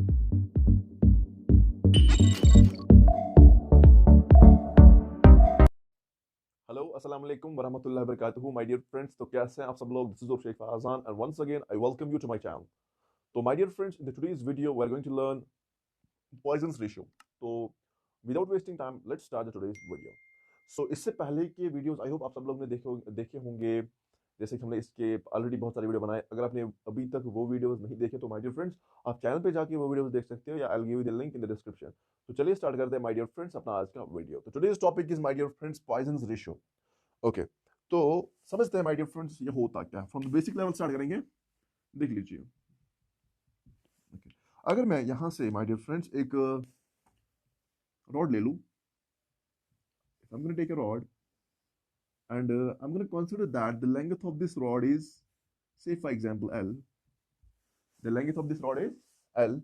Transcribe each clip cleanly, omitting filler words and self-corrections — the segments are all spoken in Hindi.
हेलो अस्सलाम वालेकुम वरहमतुल्लाहि वबरकातुहू माय डियर फ्रेंड्स। तो कैसे हैं आप सब लोग? This is Sheikh Fahajan and once again I welcome you to my channel. तो my dear friends, in the today's video we are going to learn Poisson's ratio. तो without wasting time let's start the today's video. So इससे पहले के वीडियोस आई होप आप सब लोग ने देखे होंगे। जैसे कि हमने इसके ऑलरेडी बहुत सारे वीडियो बनाए। अगर आपने अभी तक वो वीडियोस नहीं देखे तो माय डियर फ्रेंड्स आप चैनल पे जाके वो वीडियोस देख सकते हो, या I will give you the link in the description. तो चलिए स्टार्ट करते हैं माय डियर फ्रेंड्स अपना आज का वीडियो। तो today's topic is my dear friends Poisson's ratio. Okay, तो समझते हैं माय डियर फ्रेंड्स ये होता क्या है। From the basic level start करेंगे। देख लीजिए। okay. अगर मैं यहां से माय डियर फ्रेंड्स एक रॉड ले लूं, I'm going to take a rod and I'm going to consider that the length of this rod is, say for example, L. The length of this rod is L,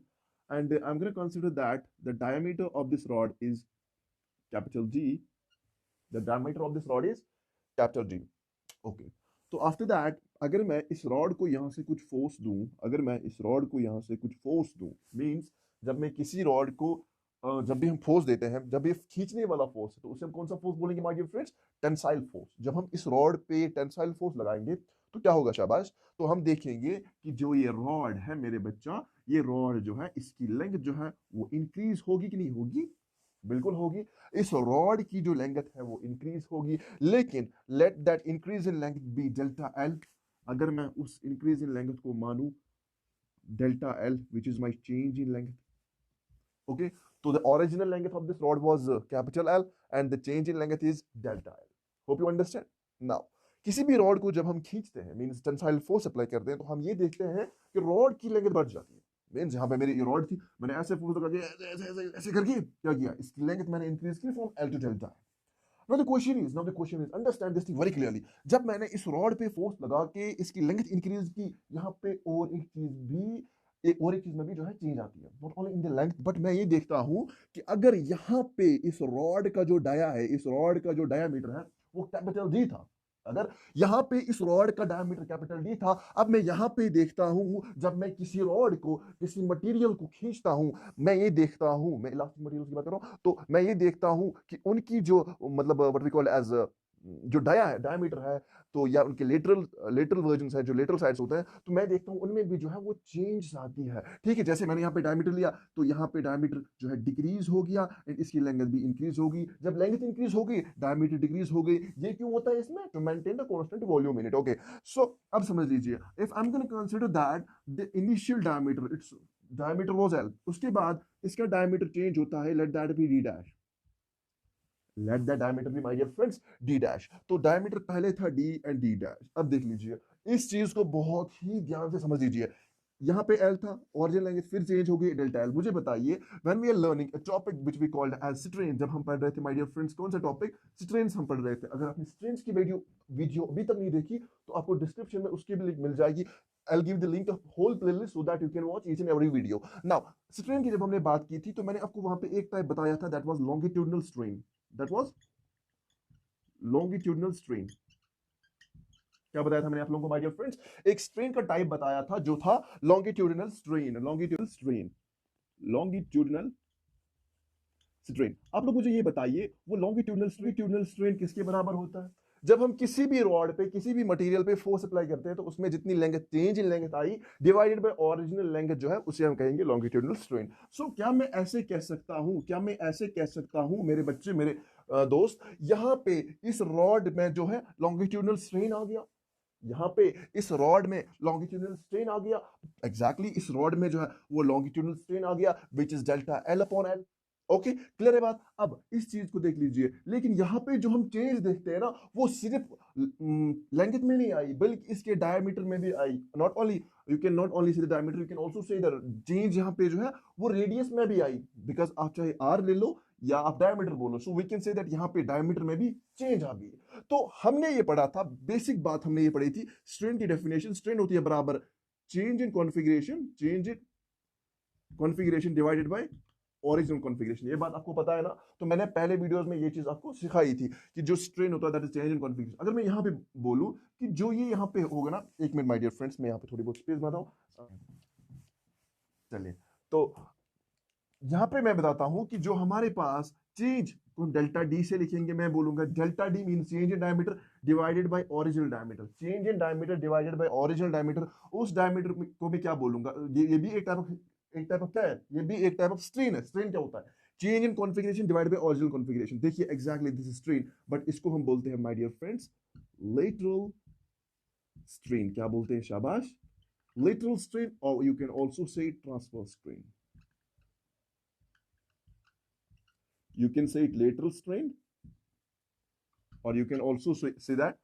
and I'm going to consider that the diameter of this rod is capital G. The diameter of this rod is capital G. Okay. तो आफ्टर दैट अगर मैं इस रॉड को यहाँ से कुछ फोर्स दूं, अगर मैं इस रॉड को यहाँ से कुछ फोर्स दूं, मींस जब मैं किसी रॉड को जब भी हम फोर्स देते हैं, जब ये खींचने वाला फोर्स है तो उसे हम कौन सा फोर्स बोलेंगे my dear friends? Tensile force. जब हम इस रॉड पे टेंसाइल फोर्स लगाएंगे तो क्या होगा शाबाश? तो हम देखेंगे कि जो ये रॉड है मेरे बच्चा, ये रॉड जो है इसकी लेंथ जो है वो इंक्रीज होगी कि नहीं होगी? बिल्कुल होगी। इस रॉड की जो लेंथ है वो इंक्रीज होगी, लेकिन let that increase in length be delta L. अगर मैं उस इंक्रीज इन लेंथ को मानूं delta L which is my change in length. Okay, तो the original length of this rod was capital L and the change in length is delta L. Hope you understand now. किसी भी रॉड को जब हम खींचते हैं, मींस टेंसाइल फोर्स अप्लाई करते हैं, तो हम ये देखते हैं कि रॉड की लेंथ बढ़ जाती है। मींस जहां पे मेरी ये रॉड थी, मैंने ऐसे फोर्स लगा के ऐसे करके क्या किया, इसकी लेंथ मैंने इंक्रीज की from L two delta. Now the question is understand this thing very clearly. जब मैंने इस रॉड पे फोर्स लगा के इसकी लेंथ इंक्रीज की, यहाँ पे और एक चीज में भी जो है चेंज आती है, not only in the length, but मैं ये देखता हूं कि अगर यहाँ पे इस रॉड का जो डाया है, इस रॉड का जो डायामीटर है वो कैपिटल डी था, अगर यहाँ पे इस रॉड का डायमीटर कैपिटल डी था, अब मैं यहाँ पे देखता हूं जब मैं किसी रॉड को, किसी मटेरियल को खींचता हूं, मैं ये देखता हूं, मैं इलास्टिक मटेरियल की बात कर रहा हूं, तो मैं ये देखता हूं कि उनकी जो मतलब व्हाट वी कॉल्ड एज जो डायमीटर है, तो या उनके लेटरल वर्जन है, जो लेटरल साइड्स होते हैं, तो मैं देखता हूं उनमें भी जो है वो चेंज आती है। ठीक है, जैसे मैंने यहाँ पे डायमीटर लिया तो यहाँ पे डायमीटर जो है डिक्रीज हो गया एंड इसकी लेंथ भी इंक्रीज होगी। जब लेंथ इंक्रीज हो गई, डायमीटर डिक्रीज हो गई। ये क्यों होता है इसमें? To maintain the constant volume in it. Okay, so अब समझ लीजिए, if I am going to consider that the initial diameter, it's diameter was L, उसके बाद इसका डायमीटर चेंज होता है, let that be D dash, let that diameter be my dear friends D dash. तो डायमीटर पहले था डी एंड डी डैश। अब देख लीजिए, इस चीज को बहुत ही ध्यान से समझ लीजिए। यहाँ पे एल था, ओरिजिनल लैंग्वेज फिर चेंज हो गई डेल्टा एल। मुझे बताइए, when we are learning a topic which we called as strain, जब हम पढ़ रहे थे माय डियर फ्रेंड्स, कौन सा टॉपिक? स्ट्रेन्स हम पढ़ रहे थे। अगर आपने स्ट्रेन्स की वीडियो अभी तक नहीं देखी तो आपको डिस्क्रिप्शन में उसकी भी लिंक मिल जाएगी। I'll give the link of whole playlist so that you can watch each and every video. Now, strain की जब हमने बात की थी तो मैंने आपको वहां पे एक टाइप बताया था, that was longitudinal strain. That was longitudinal strain. क्या बताया था मैंने आप लोगों को माय डियर फ्रेंड्स? एक स्ट्रेन का टाइप बताया था जो था longitudinal strain. Longitudinal strain, longitudinal strain. आप लोग मुझे ये बताइए, वो लॉन्गिट्यूडिनल स्ट्रेन किसके बराबर होता है? जब हम किसी भी रॉड पे, किसी भी मटेरियल पे फोर्स अप्लाई करते हैं तो उसमें जितनी length change in length I divided by original length जो है उसे हम कहेंगे लॉन्गिट्यूडिनल स्ट्रेन। सो क्या मैं ऐसे कह सकता हूं, क्या मैं ऐसे कह सकता हूं मेरे बच्चे, मेरे दोस्त, यहां पे इस रॉड में जो है लॉन्गिट्यूडिनल स्ट्रेन आ गया, यहाँ पे इस रॉड में लॉन्गिट्यूडिनल स्ट्रेन आ गया, एग्जैक्टली इस रॉड में जो है वो लॉन्गिट्यूडिनल स्ट्रेन आ गया which is delta L upon L. Okay, clear है बात? अब इस चीज को देख लीजिए, लेकिन यहाँ पे जो हम चेंज देखते हैं ना, वो सिर्फ लेंथ में नहीं आई बल्कि इसके डायमीटर में भी आई। Not only, you can not only see the diameter, you can also say the change यहाँ पे जो है वो रेडियस में भी आई, बिकॉज आप चाहे आर ले लो या आप डायमीटर बोलो, so we can say that यहाँ पे डायमीटर में भी चेंज आ गई। तो हमने ये पढ़ा था, बेसिक बात हमने ये पढ़ी थी, स्ट्रेन की डेफिनेशन, स्ट्रेन होती है बराबर change in configuration divided by original configuration. ये बात आपको पता है ना? तो मैंने पहले वीडियोस में ये चीज आपको सिखाई थी कि जो स्ट्रेन होता है that is change in configuration. अगर मैं यहाँ पे बोलूं कि जो ये यहाँ पे होगा ना, एक मिनट माय डियर फ्रेंड्स, मैं यहाँ पे थोड़ी बहुत स्पेस बनाता हूँ। चलिए, तो यहां पे मैं बताता हूं कि जो हमारे पास चेंज को हम डेल्टा डी से लिखेंगे, मैं बोलूंगा delta D mean change in diameter divided by original diameter, change in diameter divided by original diameter. उस डायमीटर को मैं क्या बोलूंगा, ये भी एक टाइप ऑफ क्या है, ये भी एक टाइप ऑफ स्ट्रेन है। स्ट्रेन क्या होता है, change in configuration divided by original configuration. देखिए exactly this is strain, but इसको हम बोलते हैं my dear friends lateral strain. क्या बोलते हैं, शाबाश, lateral strain, or you can also say transverse strain. You can say it lateral strain, or you can also say that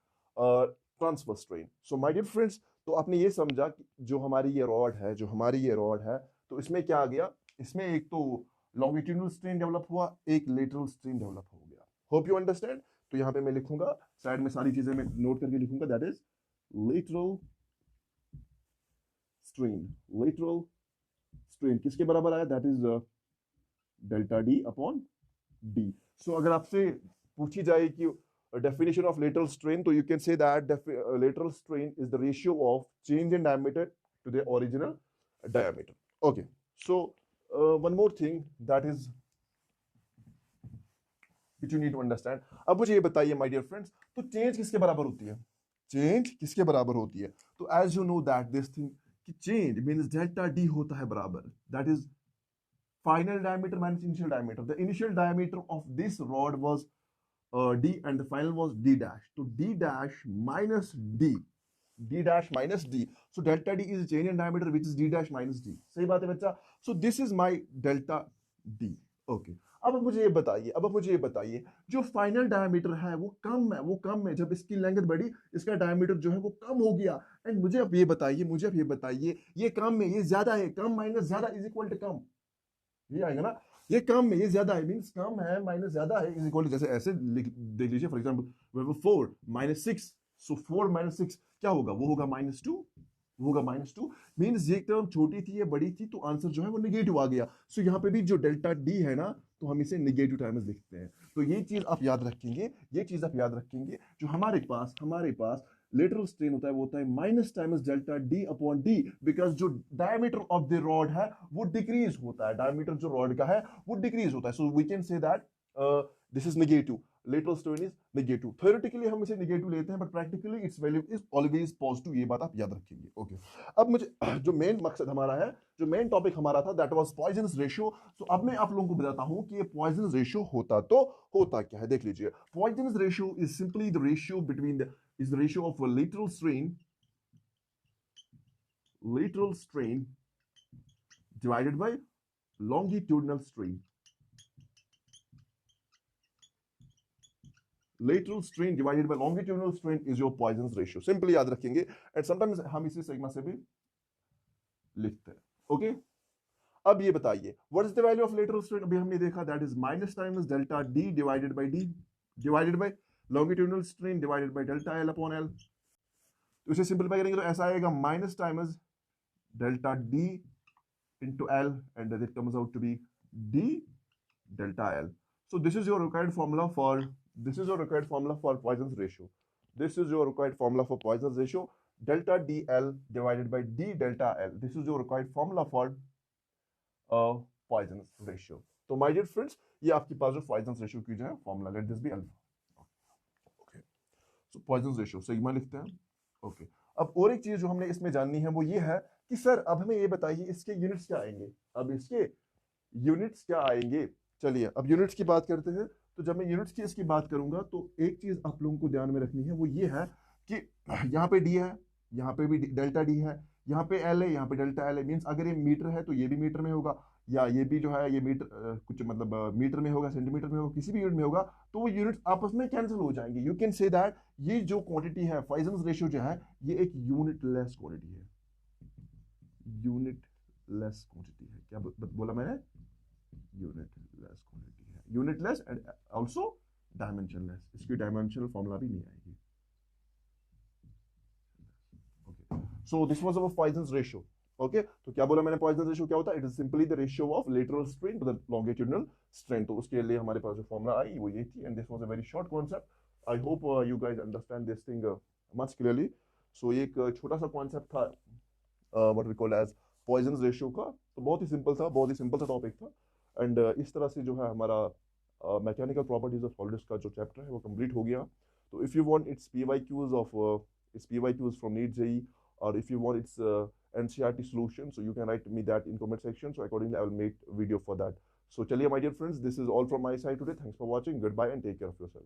transverse strain. So my dear friends, तो आपने ये समझा कि जो हमारी ये रॉड है, जो हमारी ये रॉड है, तो इसमें क्या आ गया, इसमें एक तो लॉन्गिट्यूडनल स्ट्रेन डेवलप हुआ, एक लेटरल स्ट्रेन डेवलप हो गया। Hope you understand. तो यहाँ पे मैं लिखूंगा, साइड में सारी चीजें मैं नोट करके लिखूंगा, that is lateral strain. Lateral strain किसके बराबर आया, that is delta D upon D. So अगर आपसे पूछी जाए कि definition of lateral strain, so you can say that lateral strain is the ratio of change in diameter to the original diameter. Okay, so one more thing that is which you need to understand. अब मुझे ये बताइए my dear friends, तो change किसके बराबर होती है, change किसके बराबर होती है। तो as you know that this thing कि change means delta d होता है बराबर, that is final diameter minus initial diameter. The initial diameter of this rod was d and the final was d dash. So d dash minus d, d dash minus d. So delta d is change in diameter which is d dash minus d. सही बात है बच्चा। So this is my delta d. Okay. अब मुझे ये बताइए जो फाइनल डायमीटर है वो कम है, जब इसकी लेंथ बढ़ी इसका डायमीटर जो है वो कम हो गया। एंड मुझे अब ये बताइए ये कम है ये ज्यादा है, कम माइनस ज्यादा इज इक्वल टू कम, ये आएगा ना, ये कम है ये ज्यादा है, मींस कम है माइनस ज्यादा है इज इक्वल टू, जैसे ऐसे देख लीजिए for example 4 minus 6, so 4 minus 6 क्या होगा, वो होगा -2, वो होगा -2, मींस ये टर्म छोटी थी ये बड़ी थी तो आंसर जो है वो नेगेटिव आ गया। सो यहाँ पे भी जो डेल्टा डी है ना, तो हम इसे नेगेटिव टर्म्स लिखते हैं। तो ये चीज आप याद रखेंगे, जो हमारे पास लेटरल स्ट्रेन होता है वो होता है minus times delta D upon D, because जो डायमीटर ऑफ द रॉड है वो डिक्रीज होता है, डायमीटर जो रॉड का है वो डिक्रीज होता है। So we can say that this is negative, lateral strain is negative. Theoretically हम इसे नेगेटिव लेते हैं but practically its value is always positive, ये बात आप याद रखेंगे। ओके, अब मुझे जो मेन मकसद हमारा है, जो मेन टॉपिक हमारा था दैट वाज पॉइजनस रेशियो। तो अब मैं आप लोगों को बताता हूं कि ये पॉइजनस रेशियो होता क्या है। देख लीजिए, poisonous ratio is simply the ratio between the is the ratio of a lateral strain divided by longitudinal strain. Lateral strain divided by longitudinal strain is your Poisson's ratio. Simply याद रखेंगे, and sometimes हम इसे सिग्मा से भी लिखते हैं। ओके, अब ये बताइए what is the value of lateral strain, अभी हमने देखा that is minus times delta d divided by longitudinal strain divided by delta L upon L। तो इसे सिंपलीफाई करेंगे तो ऐसा आएगा minus times delta D into L and that comes out to be D delta L। So this is your required formula for Poisson's ratio. This is your required formula for Poisson's ratio, delta DL divided by D delta L. This is your required formula for Poisson's ratio. तो my dear friends, ये आपके पास जो Poisson's ratio की जो है formula, let this be alpha। So Poisson's ratio sigma लिखते हैं। ओके, अब और एक चीज जो हमने इसमें जाननी है वो ये है कि सर अब हमें ये बताइए इसके यूनिट्स क्या आएंगे। अब इसके यूनिट्स क्या आएंगे, चलिए अब यूनिट्स की बात करते हैं। तो जब मैं यूनिट्स की इसकी बात करूंगा तो एक चीज आप लोगों को ध्यान में रखनी है वो ये है कि यहाँ पे डी है, यहाँ पे भी डेल्टा डी है, यहाँ पे एल है, यहाँ पे डेल्टा एल है। मीन्स अगर ये मीटर है तो ये भी मीटर में होगा, या ये भी जो है ये मीटर कुछ मतलब मीटर में होगा, सेंटीमीटर में होगा, किसी भी यूनिट में होगा, तो वो यूनिट्स आपस में कैंसिल हो जाएंगे। यू कैन से दैट ये जो क्वांटिटी है पॉइजन्स रेशियो जो है ये एक यूनिट लेस क्वांटिटी है, यूनिट लेस क्वांटिटी है। क्या बोला मैंने, यूनिट लेस क्वांटिटी है, unit less and also dimension less. इसकी डायमेंशनल फॉर्मूला भी नहीं आएगी। Okay, so this was our Poisson's ratio. Okay, तो क्या बोला मैंने, पॉइजन रेशियो क्या होता है, it is simply the ratio of lateral strain to the longitudinal strain. तो उसके लिए हमारे पास जो फॉर्मूला आई वो ये थी, and this was a very short concept. I hope you guys understand this thing much clearly. So ये एक छोटा सा कॉन्सेप्ट था what we call as Poisson ratio का। तो बहुत ही सिंपल सा टॉपिक था। एंड इस तरह से जो है हमारा मैकेनिकल प्रॉपर्टीज ऑफ सॉलिड्स का जो चैप्टर है वो कंप्लीट हो गया। तो if you want it's PYQs from NEET JEE, or if you want its NCERT solution, so you can write me that in comment section, so accordingly I will make video for that. So chaliye my dear friends, this is all from my side today. Thanks for watching. Goodbye and take care of yourself.